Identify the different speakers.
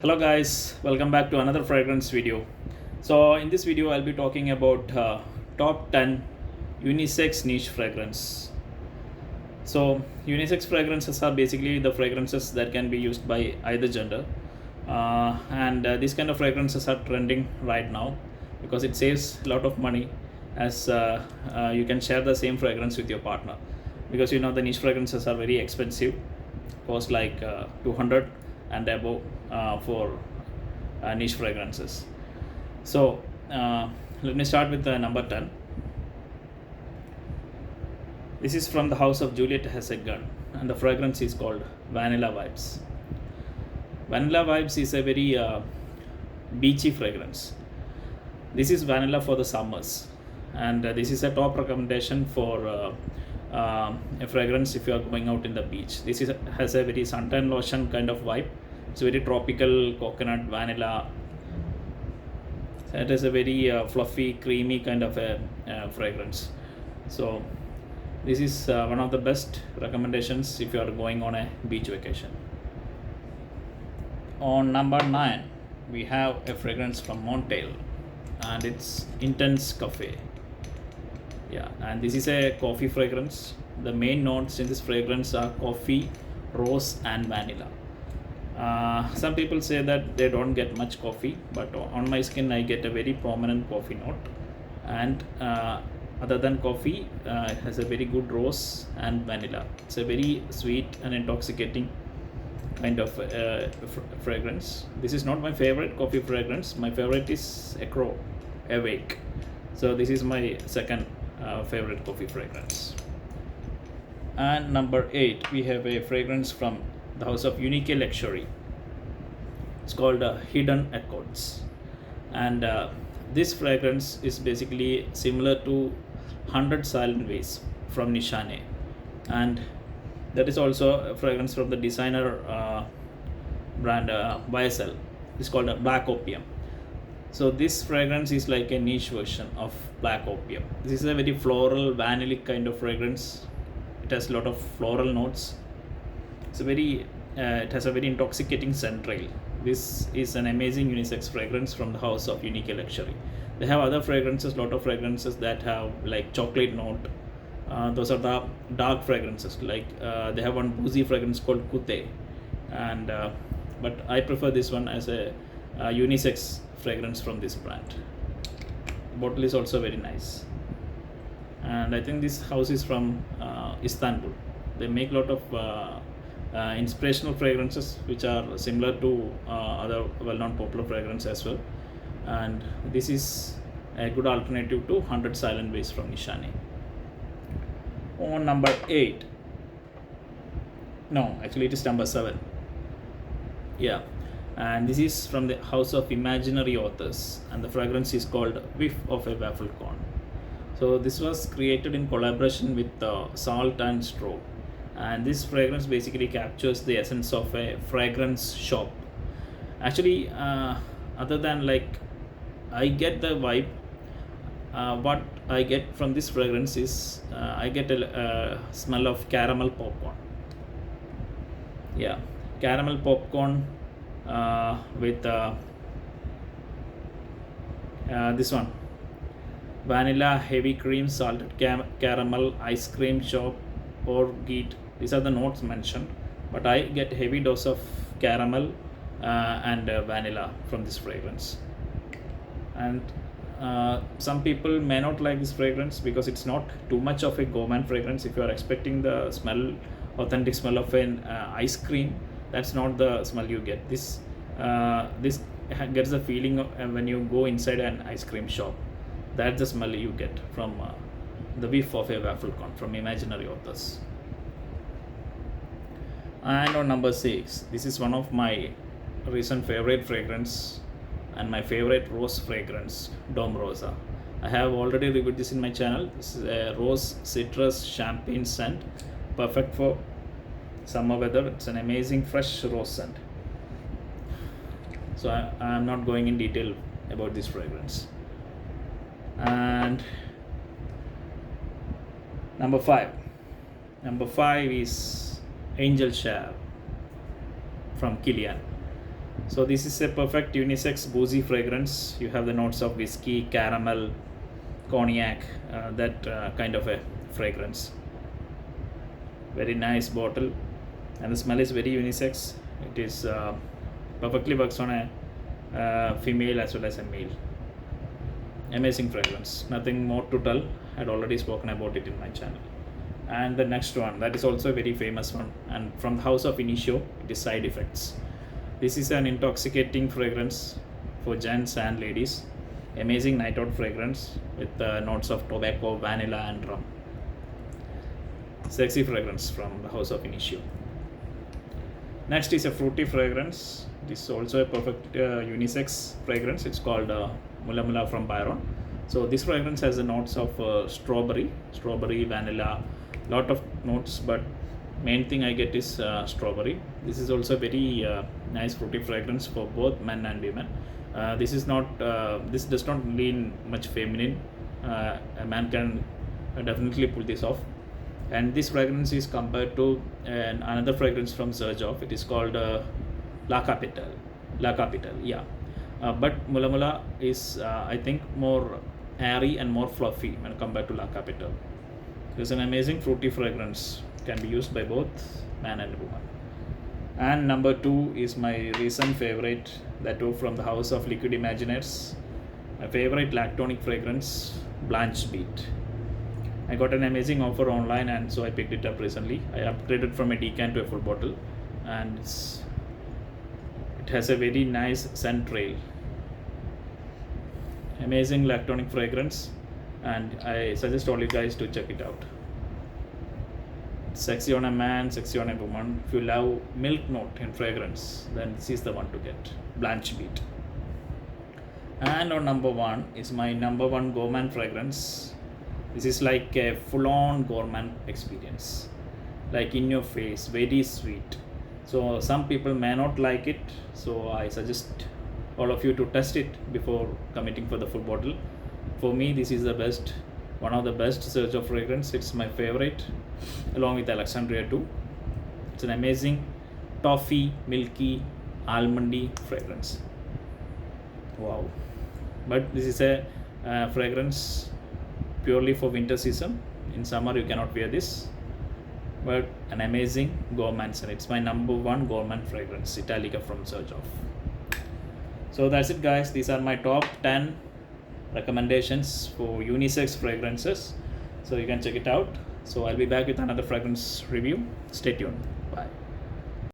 Speaker 1: Hello guys, welcome back to another fragrance video. So in this video I'll be talking about top 10 unisex niche fragrance. So unisex fragrances are basically the fragrances that can be used by either gender, and these kind of fragrances are trending right now because it saves a lot of money as you can share the same fragrance with your partner, because you know the niche fragrances are very expensive, cost like 200 and above for niche fragrances. So let me start with the number 10. This is from the house of Juliette and the fragrance is called Vanilla Vibes. Vanilla Vibes is a very beachy fragrance. This is vanilla for the summers, and this is a top recommendation for a fragrance if you are going out in the beach. This has a very suntan lotion kind of vibe. It's very tropical, coconut, vanilla. It is a very fluffy, creamy kind of a fragrance. So this is one of the best recommendations if you are going on a beach vacation. On number 9, we have a fragrance from Montale, and it's Intense Cafe. Yeah, and this is a coffee fragrance. The main notes in this fragrance are coffee, rose, and vanilla. Some people say that they don't get much coffee, but on my skin I get a very prominent coffee note. And other than coffee, it has a very good rose and vanilla. It's a very sweet and intoxicating kind of fragrance. This is not my favorite coffee fragrance. My favorite is Acro Awake. So this is my second favorite coffee fragrance. And number 8, we have a fragrance from the house of Unisex Luxury. It's called Hidden Accords, and this fragrance is basically similar to 100 Silent Ways from Nishane, and that is also a fragrance from the designer brand YSL. It's called Black Opium. So this fragrance is like a niche version of Black Opium. This is a very floral, vanillic kind of fragrance. It has a lot of floral notes. It has a very intoxicating scent trail. This is an amazing unisex fragrance from the house of Unisex Luxury. They have other fragrances, lot of fragrances that have like chocolate note. Those are the dark fragrances. Like they have one boozy fragrance called Kute, and but I prefer this one as a unisex fragrance from this brand. The bottle is also very nice, and I think this house is from Istanbul. They make a lot of inspirational fragrances which are similar to other well-known popular fragrances as well, and this is a good alternative to 100 Silent Ways from Nishane. On number 8, no, actually it is number 7. Yeah, and this is from the house of Imaginaires, and the fragrance is called Whiff of a Waffle Cone. So this was created in collaboration with Salt and Straw, and this fragrance basically captures the essence of a fragrance shop. Actually, other than like I get the vibe, what I get from this fragrance is I get a smell of caramel popcorn. Yeah, caramel popcorn with this one, vanilla, heavy cream, salted caramel, ice cream shop, or geet. These are the notes mentioned, but I get heavy dose of caramel and vanilla from this fragrance. And some people may not like this fragrance because it's not too much of a gourmand fragrance. If you are expecting the authentic smell of an ice cream, that's not the smell you get. This gets the feeling of, when you go inside an ice cream shop. That's the smell you get from the Whiff of a Waffle Cone from Imaginaires. And on number 6, this is one of my recent favorite fragrance and my favorite rose fragrance, Dom Rosa. I have already reviewed this in my channel. This is a rose citrus champagne scent, perfect for summer weather. It's an amazing fresh rose scent. So I am not going in detail about this fragrance. And number 5 is Angel Share from Kilian. So this is a perfect unisex boozy fragrance. You have the notes of whiskey, caramel, cognac, that kind of a fragrance. Very nice bottle, and the smell is very unisex. It is perfectly works on a female as well as a male. Amazing fragrance, nothing more to tell. I had already spoken about it in my channel. And the next one, that is also a very famous one, and from the house of Initio, it is Side Effects. This is an intoxicating fragrance for gents and ladies. Amazing night out fragrance with notes of tobacco, vanilla and rum. Sexy fragrance from the house of Initio. Next is a fruity fragrance. This is also a perfect unisex fragrance. It's called Mula from Byron. So this fragrance has the notes of strawberry, vanilla, lot of notes, but main thing I get is strawberry. This is also very nice fruity fragrance for both men and women. This is not this does not lean much feminine. A man can definitely pull this off. And this fragrance is compared to another fragrance from Xerjoff. It is called La Capitale, yeah. But Mula is I think more airy and more fluffy when compared to La Capitale. It's an amazing fruity fragrance, can be used by both man and woman. And number 2 is my recent favorite, that too from the house of Liquid Imaginaires. My favorite lactonic fragrance, Blanche Bete. I got an amazing offer online, and so I picked it up recently. I upgraded from a decan to a full bottle, and it has a very nice scent trail. Amazing lactonic fragrance, and I suggest all you guys to check it out. Sexy on a man, sexy on a woman. If you love milk note in fragrance, then this is the one to get, Blanche Bete. And on number 1 is my number 1 gourmand fragrance. This is like a full-on gourmand experience, like in your face, very sweet. So some people may not like it, so I suggest all of you to test it before committing for the full bottle. For me, this is the best, one of the best Xerjoff fragrance. It's my favorite, along with Alexandria too. It's an amazing toffee, milky, almondy fragrance. Wow! But this is a fragrance purely for winter season. In summer you cannot wear this, but an amazing gourmand scent. It's my number 1 gourmand fragrance, Italica from Xerjoff. So that's it guys, these are my top 10 recommendations for unisex fragrances, so you can check it out. So I'll be back with another fragrance review. Stay tuned.